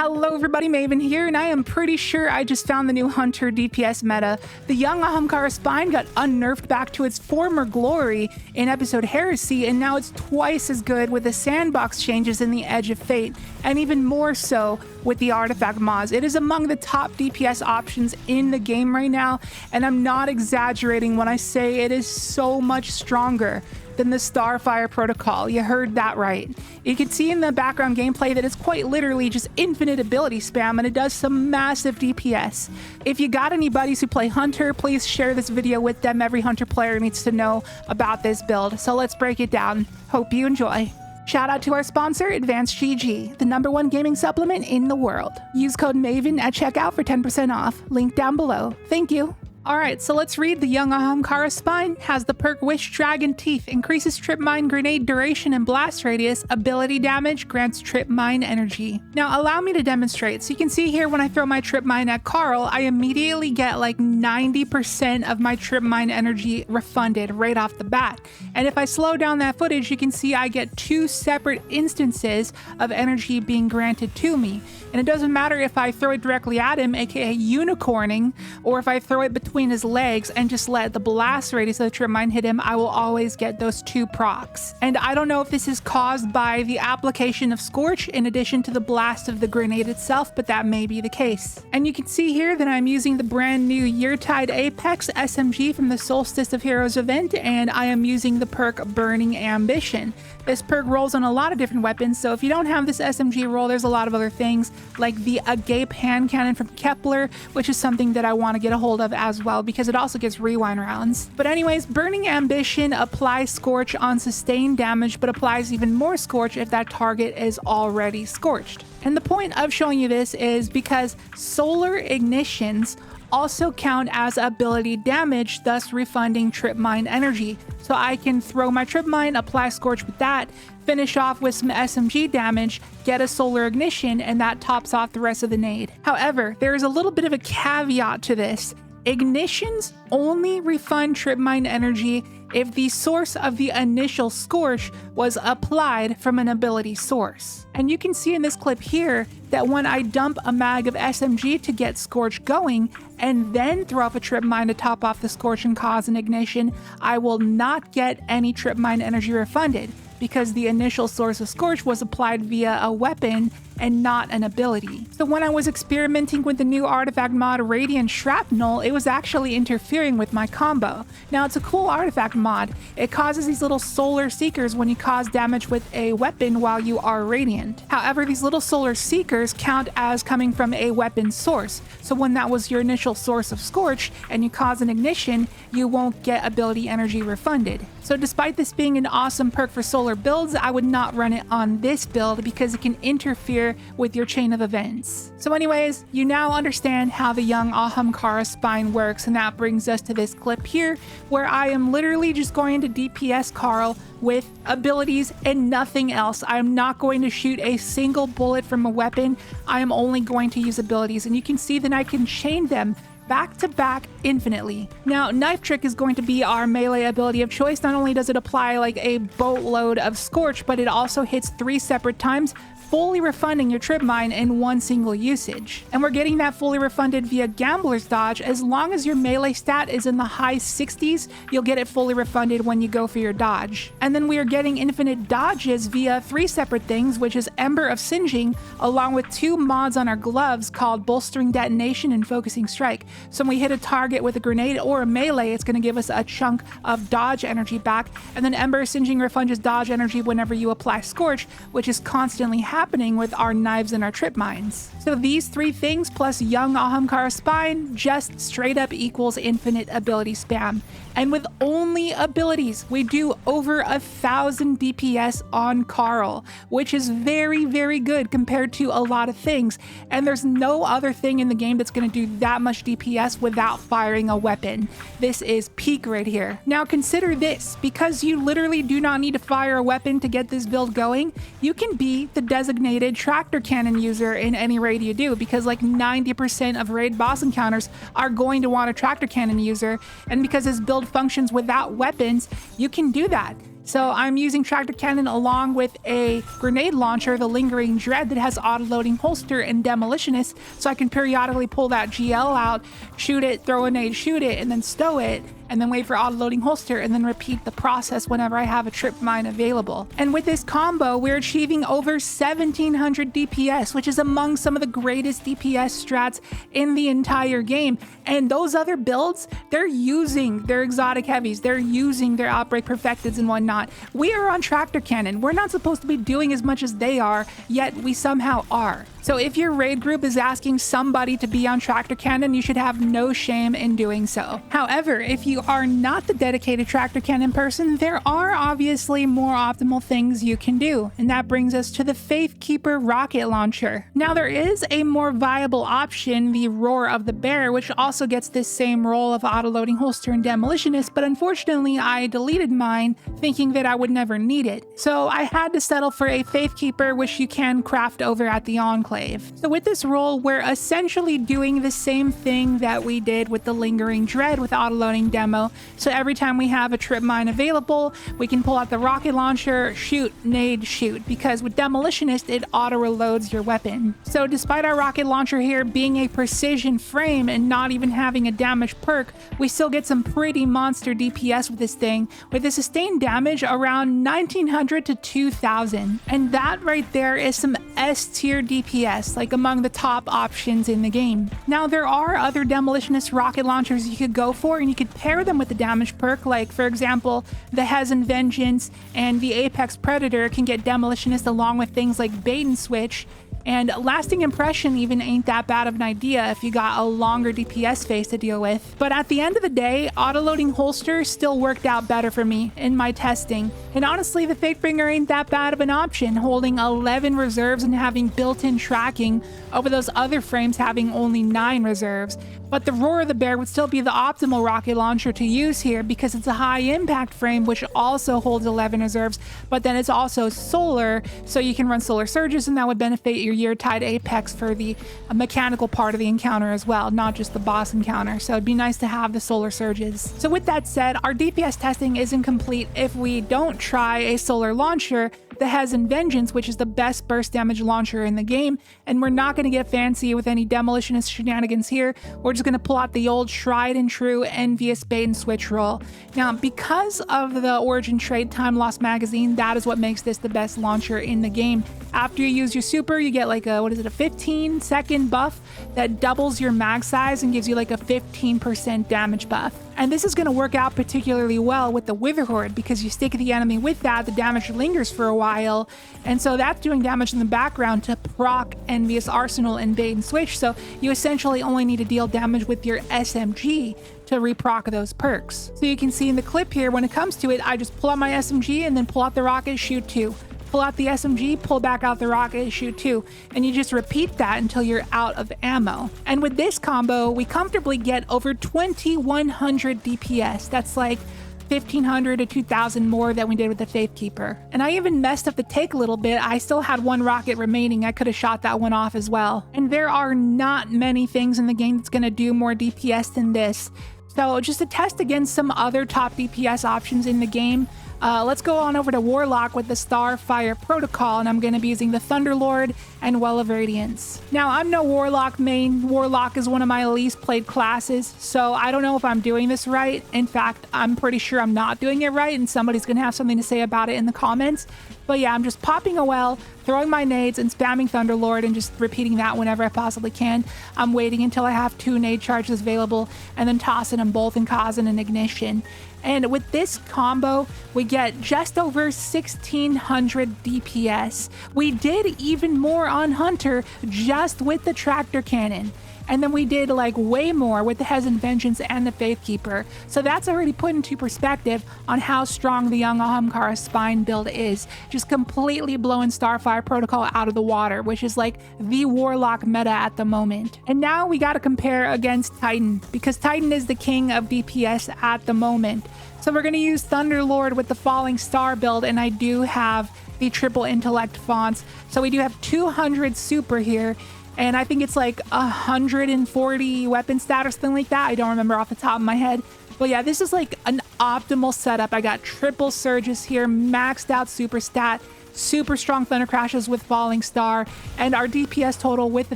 Hello everybody, Maven here, and I am pretty sure I just found the new Hunter DPS meta. The young Ahamkara spine got unnerfed back to its former glory in episode Heresy, and now it's twice as good with the sandbox changes in the Edge of Fate, and even more so with the artifact mods. It is among the top DPS options in the game right now, and I'm not exaggerating when I say it is so much stronger than the Starfire Protocol. You heard that right. You can see in the background gameplay that it's quite literally just infinite ability spam, and it does some massive DPS. If you got any buddies who play Hunter, please share this video with them. Every Hunter player needs to know about this build. So let's break it down. Hope you enjoy. Shout out to our sponsor, Advanced GG, the #1 gaming supplement in the world. Use code MAVEN at checkout for 10% off. Link down below. Thank you. Alright, so let's read. The young Ahamkara spine has the perk Wish Dragon Teeth, increases trip mine grenade duration and blast radius, ability damage, grants trip mine energy. Now allow me to demonstrate. So you can see here when I throw my trip mine at Carl, I immediately get like 90% of my trip mine energy refunded right off the bat. And if I slow down that footage, you can see I get 2 separate instances of energy being granted to me. And it doesn't matter if I throw it directly at him, aka unicorning, or if I throw it between his legs and just let the blast radius of the trip mine hit him, I will always get those 2 procs. And I don't know if this is caused by the application of Scorch in addition to the blast of the grenade itself, but that may be the case. And you can see here that I'm using the brand new Yeartide Apex SMG from the Solstice of Heroes event, and I am using the perk Burning Ambition. This perk rolls on a lot of different weapons, so if you don't have this SMG roll, there's a lot of other things, like the Agape hand cannon from Kepler, which is something that I want to get a hold of as well, because it also gets rewind rounds. But anyways, Burning Ambition applies Scorch on sustained damage, but applies even more Scorch if that target is already scorched. And the point of showing you this is because Solar Ignitions also count as ability damage, thus refunding trip mine energy. So I can throw my trip mine, apply Scorch with that, finish off with some SMG damage, get a Solar Ignition, and that tops off the rest of the nade. However, there is a little bit of a caveat to this. Ignitions only refund trip mine energy if the source of the initial Scorch was applied from an ability source. And you can see in this clip here that when I dump a mag of SMG to get Scorch going and then throw off a trip mine to top off the Scorch and cause an ignition, I will not get any trip mine energy refunded, because the initial source of Scorch was applied via a weapon and not an ability. So when I was experimenting with the new artifact mod Radiant Shrapnel, it was actually interfering with my combo. Now it's a cool artifact mod. It causes these little solar seekers when you cause damage with a weapon while you are radiant. However, these little solar seekers count as coming from a weapon source. So when that was your initial source of Scorch and you cause an ignition, you won't get ability energy refunded. So despite this being an awesome perk for solar builds, I would not run it on this build because it can interfere with your chain of events. So anyways, you now understand how the young Ahamkara spine works, and that brings us to this clip here where I am literally just going to DPS Carl with abilities and nothing else. I am not going to shoot a single bullet from a weapon. I am only going to use abilities, and you can see that I can chain them back to back infinitely. Now, Knife Trick is going to be our melee ability of choice. Not only does it apply like a boatload of Scorch, but it also hits 3 separate times, fully refunding your trip mine in 1 single usage. And we're getting that fully refunded via Gambler's Dodge. As long as your melee stat is in the high 60s, you'll get it fully refunded when you go for your dodge. And then we are getting infinite dodges via 3 separate things, which is Ember of Singeing, along with 2 mods on our gloves called Bolstering Detonation and Focusing Strike. So when we hit a target with a grenade or a melee, it's going to give us a chunk of dodge energy back. And then Ember of Singeing refunds dodge energy whenever you apply Scorch, which is constantly happening with our knives and our trip mines. So these 3 things plus young Ahamkara spine just straight up equals infinite ability spam. And with only abilities, we do over 1,000 DPS on Carl, which is very, very good compared to a lot of things. And there's no other thing in the game that's going to do that much DPS without firing a weapon. This is peak right here. Now consider this, because you literally do not need to fire a weapon to get this build going, you can be the designated tractor cannon user in any raid you do, because like 90% of raid boss encounters are going to want a tractor cannon user, and because this build functions without weapons, you can do that. So I'm using tractor cannon along with a grenade launcher, the Lingering Dread, that has auto-loading holster and demolitionist, so I can periodically pull that GL out, shoot it, throw a nade, shoot it, and then stow it, and then wait for auto-loading holster, and then repeat the process whenever I have a trip mine available. And with this combo, we're achieving over 1700 DPS, which is among some of the greatest DPS strats in the entire game. And those other builds, they're using their exotic heavies, they're using their outbreak perfecteds and whatnot. We are on tractor cannon. We're not supposed to be doing as much as they are, yet we somehow are. So if your raid group is asking somebody to be on tractor cannon, you should have no shame in doing so. However, if you are not the dedicated tractor cannon person, there are obviously more optimal things you can do, and that brings us to the Faithkeeper rocket launcher. Now there is a more viable option, the Roar of the Bear, which also gets this same role of auto-loading holster and demolitionist, but unfortunately I deleted mine thinking that I would never need it. So I had to settle for a Faithkeeper, which you can craft over at the Enclave. So with this role, we're essentially doing the same thing that we did with the Lingering Dread with auto-loading demo. So every time we have a trip mine available, we can pull out the rocket launcher, shoot, nade, shoot, because with demolitionist, it auto-reloads your weapon. So despite our rocket launcher here being a precision frame and not even having a damage perk, we still get some pretty monster DPS with this thing, with a sustained damage around 1900 to 2000. And that right there is some S tier DPS, like among the top options in the game. Now there are other demolitionist rocket launchers you could go for, and you could pair them with the damage perk, like for example the Hezen Vengeance and the Apex Predator can get demolitionist along with things like bait and switch. And lasting impression even ain't that bad of an idea if you got a longer DPS phase to deal with. But at the end of the day, auto-loading holster still worked out better for me in my testing. And honestly, the Fatebringer ain't that bad of an option, holding 11 reserves and having built-in tracking over those other frames having only 9 reserves. But the Roar of the Bear would still be the optimal rocket launcher to use here because it's a high impact frame which also holds 11 reserves, but then it's also solar, so you can run solar surges, and that would benefit your Year-Tide Apex for the mechanical part of the encounter as well, not just the boss encounter. So it'd be nice to have the solar surges. So with that said, our DPS testing isn't complete if we don't try a solar launcher that has Vengeance, which is the best burst damage launcher in the game, and we're not going to get fancy with any demolitionist shenanigans here. We're just going to pull out the old tried and true envious bait and switch roll. Now, because of the Origin Trade Time Lost magazine, that is what makes this the best launcher in the game. After you use your super, you get like a 15-second buff that doubles your mag size and gives you like a 15% damage buff. And this is going to work out particularly well with the Wither Horde because you stick the enemy with that, the damage lingers for a while, and so that's doing damage in the background to proc Envious Arsenal and bait and switch, so you essentially only need to deal damage with your SMG to reproc those perks. So you can see in the clip here, when it comes to it, I just pull out my SMG and then pull out the rocket, shoot 2. Pull out the SMG, pull back out the rocket, shoot 2, and you just repeat that until you're out of ammo. And with this combo, we comfortably get over 2100 DPS. That's like 1500 to 2000 more than we did with the Faithkeeper. And I even messed up the take a little bit. I still had 1 rocket remaining. I could have shot that one off as well. And there are not many things in the game that's going to do more DPS than this. So just to test against some other top DPS options in the game, let's go on over to Warlock with the Starfire Protocol, and I'm going to be using the Thunderlord and Well of Radiance. Now, I'm no Warlock main. Warlock is one of my least played classes, so I don't know if I'm doing this right. In fact, I'm pretty sure I'm not doing it right, and somebody's going to have something to say about it in the comments. But yeah, I'm just popping a well, throwing my nades, and spamming Thunderlord, and just repeating that whenever I possibly can. I'm waiting until I have 2 nade charges available, and then tossing them both and causing an ignition. And with this combo, we get just over 1600 DPS. We did even more on Hunter just with the tractor cannon. And then we did like way more with the Hezen Vengeance and the Faithkeeper. So that's already put into perspective on how strong the young Ahamkara spine build is. Just completely blowing Starfire Protocol out of the water, which is like the Warlock meta at the moment. And now we got to compare against Titan, because Titan is the king of DPS at the moment. So we're going to use Thunderlord with the Falling Star build, and I do have the triple intellect fonts. So we do have 200 super here. And I think it's like 140 weapon stat or something like that. I don't remember off the top of my head. But yeah, this is like an optimal setup. I got triple surges here, maxed out super stat, super strong thunder crashes with falling star, and our DPS total with the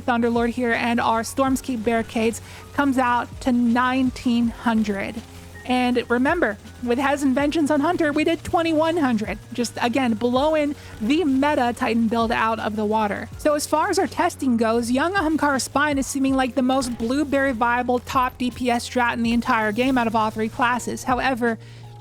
Thunderlord here and our Stormscape barricades comes out to 1900. And remember, with Hez and Vengeance on Hunter, we did 2100. Just again, blowing the meta Titan build out of the water. So as far as our testing goes, young Ahamkara Spine is seeming like the most blueberry viable top DPS strat in the entire game out of all three classes. However,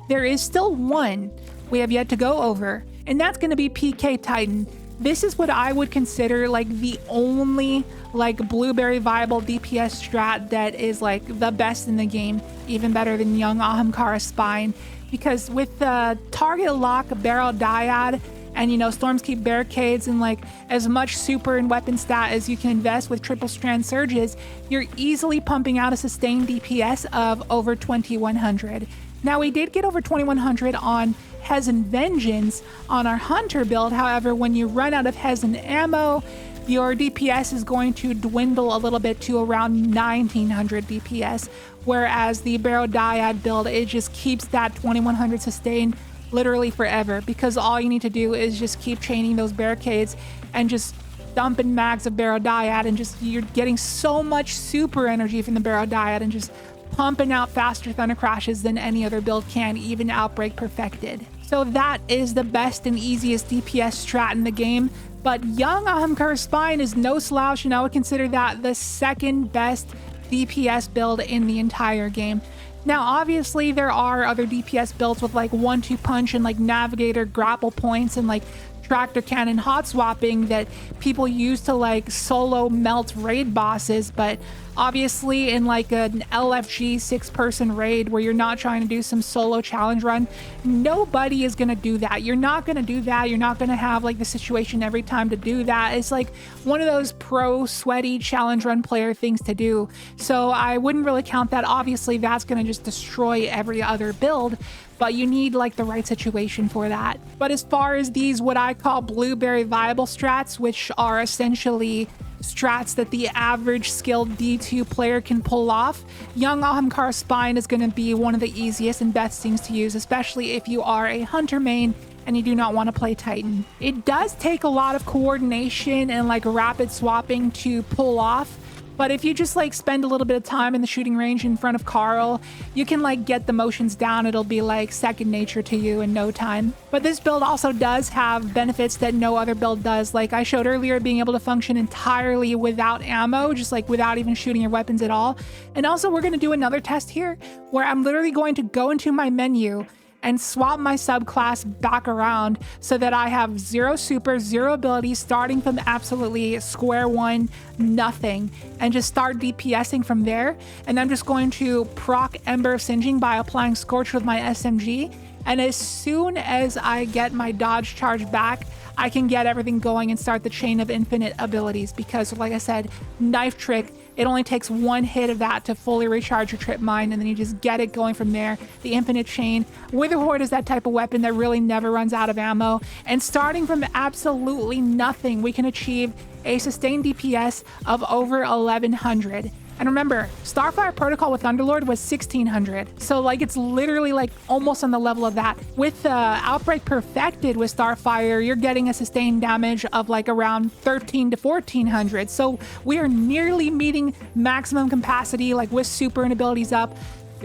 there is still one we have yet to go over, and that's going to be PK Titan. This is what I would consider like the only like blueberry viable DPS strat that is like the best in the game, even better than young Ahamkara Spine, because with the target lock Barrow Dyad and Stormscape barricades and like as much super and weapon stat as you can invest with triple strand surges, you're easily pumping out a sustained DPS of over 2100. Now we did get over 2100 on Hez and Vengeance on our Hunter build. However, when you run out of Hez and ammo, your DPS is going to dwindle a little bit to around 1900 DPS, whereas the Barrow Dyad build, it just keeps that 2100 sustained literally forever, because all you need to do is just keep chaining those barricades and just dumping mags of Barrow Dyad, and just you're getting so much super energy from the Barrow Dyad and just pumping out faster thunder crashes than any other build can, even Outbreak perfected. So that is the best and easiest DPS strat in the game. But young Ahamkara Spine is no slouch, and I would consider that the second best DPS build in the entire game. Now, obviously, there are other DPS builds with like 1-2 punch and like Navigator grapple points and like tractor cannon hot swapping that people use to like solo melt raid bosses, but obviously in like an LFG 6-person raid where you're not trying to do some solo challenge run, nobody is going to do that. You're not going to do that. You're not going to have like the situation every time to do that. It's like one of those pro sweaty challenge run player things to do. So I wouldn't really count that. Obviously that's going to just destroy every other build, but you need like the right situation for that. But as far as these, what I call blueberry viable strats, which are essentially strats that the average skilled D2 player can pull off, young Ahamkara Spine is going to be one of the easiest and best things to use, especially if you are a Hunter main and you do not want to play Titan. It does take a lot of coordination and like rapid swapping to pull off, but if you just like spend a little bit of time in the shooting range in front of Carl, you can like get the motions down. It'll be like second nature to you in no time. But this build also does have benefits that no other build does. Like I showed earlier, being able to function entirely without ammo, just like without even shooting your weapons at all. And also we're going to do another test here where I'm literally going to go into my menu and swap my subclass back around so that I have 0 super, 0 abilities, starting from absolutely square one, nothing, and just start DPSing from there. And I'm just going to proc Ember of Singeing by applying Scorch with my SMG. And as soon as I get my dodge charge back, I can get everything going and start the chain of infinite abilities, because like I said, knife trick, it only takes one hit of that to fully recharge your trip mine, and then you just get it going from there. The infinite chain. Witherhoard is that type of weapon that really never runs out of ammo, and starting from absolutely nothing, we can achieve a sustained DPS of over 1100. And remember, Starfire Protocol with Thunderlord was 1600. So like it's literally like almost on the level of that. With Outbreak Perfected with Starfire, you're getting a sustained damage of like around 13 to 1400. So we are nearly meeting maximum capacity, like with super and abilities up.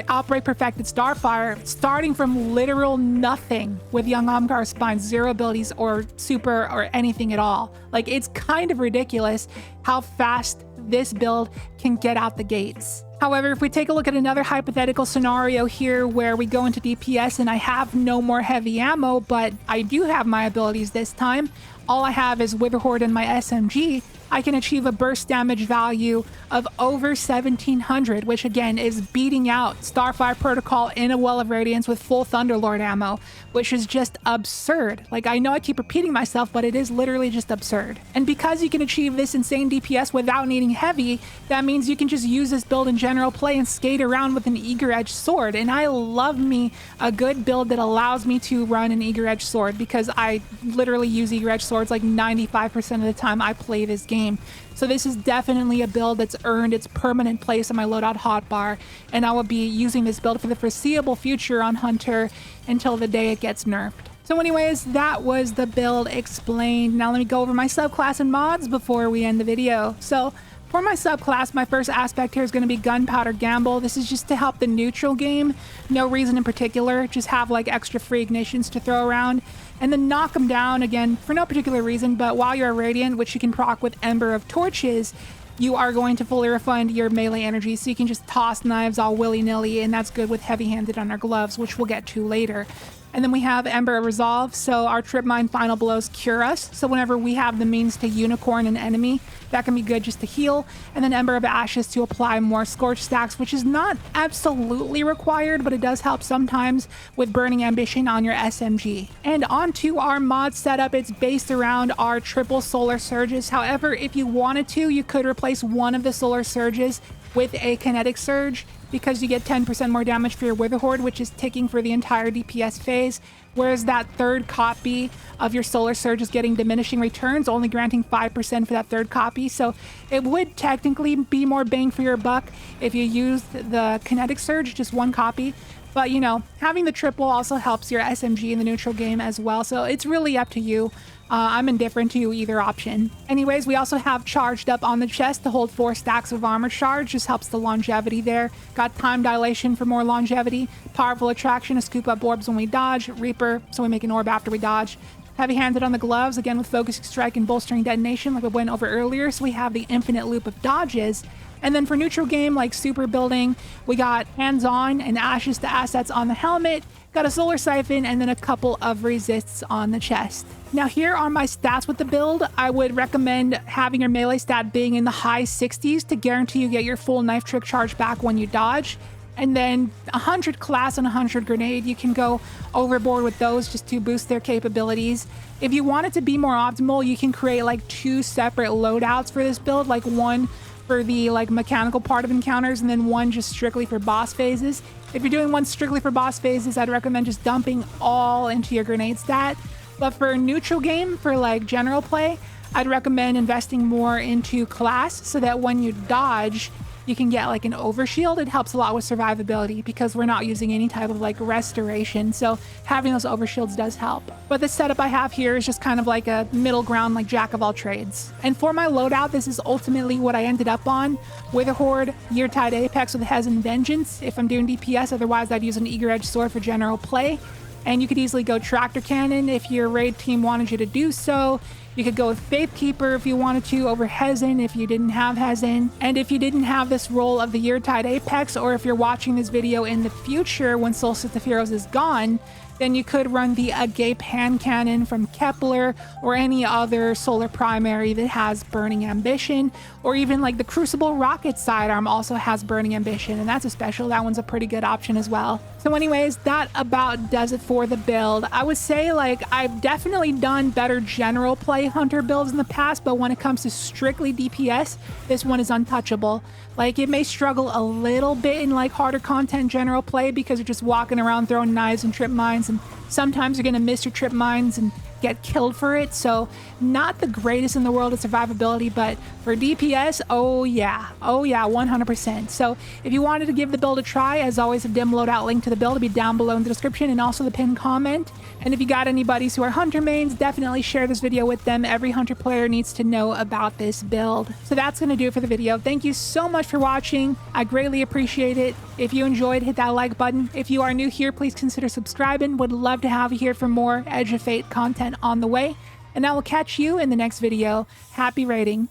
Outbreak Perfected Starfire, starting from literal nothing with young Ahamkara Spine, 0 abilities or super or anything at all. Like it's kind of ridiculous how fast this build can get out the gates. However, if we take a look at another hypothetical scenario here where we go into DPS and I have no more heavy ammo, but I do have my abilities this time, all I have is Witherhoard and my SMG, I can achieve a burst damage value of over 1700, which again is beating out Starfire Protocol in a Well of Radiance with full Thunderlord ammo, which is just absurd. Like, I know I keep repeating myself, but it is literally just absurd. And because you can achieve this insane DPS without needing heavy, that means you can just use this build in general play and skate around with an Eager Edge sword. And I love me a good build that allows me to run an Eager Edge sword, because I literally use Eager Edge swords like 95% of the time I play this game. game. So this is definitely a build that's earned its permanent place on my loadout hotbar, and I will be using this build for the foreseeable future on Hunter until the day it gets nerfed. So anyways, that was the build explained. Now let me go over my subclass and mods before we end the video. So for my subclass, my first aspect here is going to be Gunpowder Gamble. This is just to help the neutral game. No reason in particular, just have like extra free ignitions to throw around. And then knock them down, again, for no particular reason, but while you're a Radiant, which you can proc with Ember of Torches, you are going to fully refund your melee energy, so you can just toss knives all willy-nilly, and that's good with heavy-handed on our gloves, which we'll get to later. And then we have Ember of Resolve, so our Trip Mine Final Blows cure us, so whenever we have the means to unicorn an enemy, that can be good just to heal. And then Ember of Ashes to apply more Scorch stacks, which is not absolutely required, but it does help sometimes with Burning Ambition on your SMG. And onto our mod setup, it's based around our triple Solar Surges. However, if you wanted to, you could replace one of the Solar Surges with a Kinetic Surge, because you get 10% more damage for your Wither Horde, which is ticking for the entire DPS phase, whereas that third copy of your Solar Surge is getting diminishing returns, only granting 5% for that third copy. So it would technically be more bang for your buck if you used the Kinetic Surge, just one copy. But, you know, having the triple also helps your SMG in the neutral game as well, so it's really up to you. I'm indifferent to either option. Anyways, we also have Charged Up on the chest to hold 4 stacks of armor charge. Just helps the longevity there. Got Time Dilation for more longevity. Powerful Attraction to scoop up orbs when we dodge. Reaper, so we make an orb after we dodge. Heavy-handed on the gloves, again with Focusing Strike and Bolstering Detonation like we went over earlier, so we have the infinite loop of dodges. And then for neutral game, like super building, we got Hands-On and Ashes to Assets on the helmet, got a Solar Siphon, and then a couple of Resists on the chest. Now here are my stats with the build. I would recommend having your melee stat being in the high 60s to guarantee you get your full knife trick charge back when you dodge. And then 100 class and 100 grenade, you can go overboard with those just to boost their capabilities. If you want it to be more optimal, you can create like 2 separate loadouts for this build, like one for the like mechanical part of encounters and then one just strictly for boss phases. If you're doing one strictly for boss phases, I'd recommend just dumping all into your grenade stat. But for neutral game, for like general play, I'd recommend investing more into class so that when you dodge, you can get like an overshield. It helps a lot with survivability because we're not using any type of like restoration. So having those overshields does help. But the setup I have here is just kind of like a middle ground, like jack of all trades. And for my loadout, this is ultimately what I ended up on. Wither Horde, Yeartide Apex with Hez and Vengeance if I'm doing DPS. Otherwise, I'd use an Eager Edge Sword for general play. And you could easily go Tractor Cannon if your raid team wanted you to do so. You could go with Faithkeeper if you wanted to over Hezen if you didn't have Hezen. And if you didn't have this role of the Yeartide Apex, or if you're watching this video in the future when Solstice of Heroes is gone, then you could run the Agape Hand Cannon from Kepler or any other solar primary that has Burning Ambition, or even like the Crucible Rocket Sidearm also has Burning Ambition, and that's a special. That one's a pretty good option as well. So anyways, that about does it for the build. I would say like I've definitely done better general play Hunter builds in the past, but when it comes to strictly DPS, this one is untouchable. Like it may struggle a little bit in like harder content general play because you're just walking around throwing knives and trip mines, and sometimes you're gonna miss your trip mines and get killed for it. So not the greatest in the world of survivability, but for DPS, oh yeah, 100%. So if you wanted to give the build a try, as always, a dim loadout link to the build will be down below in the description and also the pinned comment. And if you got any buddies who are Hunter mains, definitely share this video with them. Every Hunter player needs to know about this build. So that's gonna do it for the video. Thank you so much for watching. I greatly appreciate it. If you enjoyed, hit that like button. If you are new here, please consider subscribing. Would love to have you here for more Edge of Fate content on the way. And I will catch you in the next video. Happy raiding.